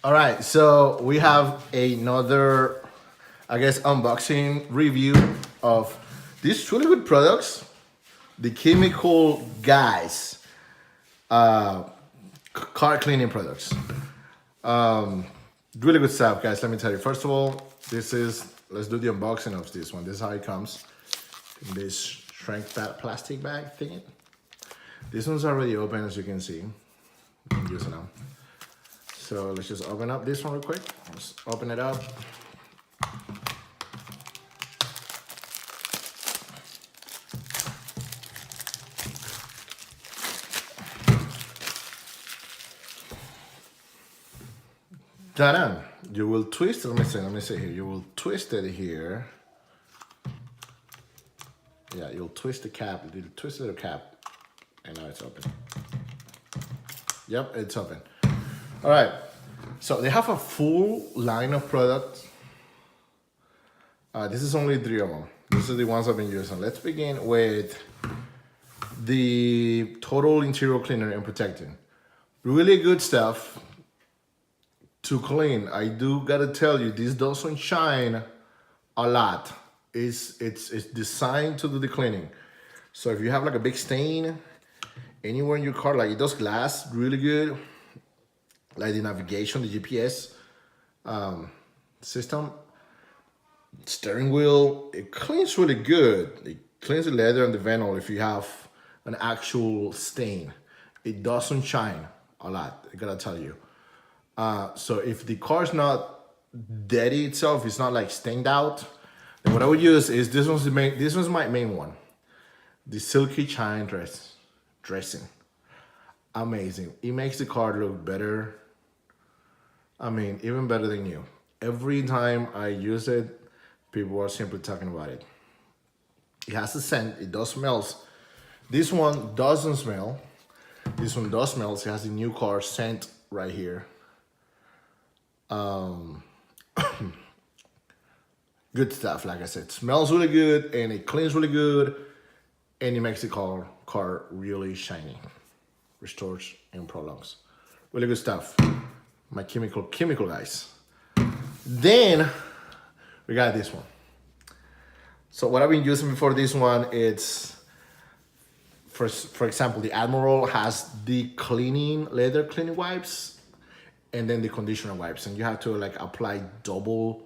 All right, so we have another, I guess, unboxing review of these really good products, the Chemical Guys car cleaning products. Really good stuff, guys. Let me tell you. First of all, let's do the unboxing of this one. This is how it comes in this shrink plastic bag thingy. This one's already open, as you can see. I'm using them. So let's just open up this one real quick. Let's open it up. Ta-da! You will twist, let me see here. You will twist it here. Yeah, you'll twist the cap, you'll twist the little cap, and now it's open. Yep, it's open. All right, so they have a full line of products. This is only 3 of them. These are the ones I've been using. Let's begin with the Total Interior Cleaner and Protectant. Really good stuff to clean. I do gotta tell you, this doesn't shine a lot. It's designed to do the cleaning. So if you have like a big stain anywhere in your car, like it does glass really good, like the navigation, the GPS system, steering wheel, it cleans really good. It cleans the leather and the vinyl if you have an actual stain. It doesn't shine a lot, I gotta tell you. So if the car's not dirty itself, it's not like stained out, then what I would use is this one's my main one. The Silky Shine dressing. Amazing. It makes the car look better. I mean, even better than new. Every time I use it, people are simply talking about it. It has a scent, it does smells. This one doesn't smell. This one does smell. It has the new car scent right here. Good stuff, like I said. It smells really good and it cleans really good and it makes the car really shiny. Restores and prolongs. Really good stuff. My chemical guys. Then we got this one. So what I've been using before this one, it's for example, the Admiral has the leather cleaning wipes and then the conditioner wipes, and you have to like apply double,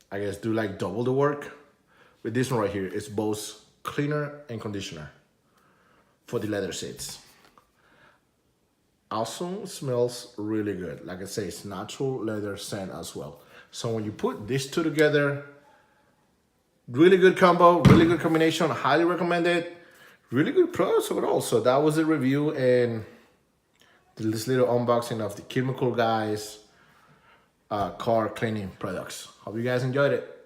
I guess do like double the work. With this one right here, it's both cleaner and conditioner for the leather seats. Also smells really good. Like I say, it's natural leather scent as well. So when you put these two together, really good combo, really good combination, highly recommended. Really good products overall. So that was the review and this little unboxing of the Chemical Guys car cleaning products. Hope you guys enjoyed it.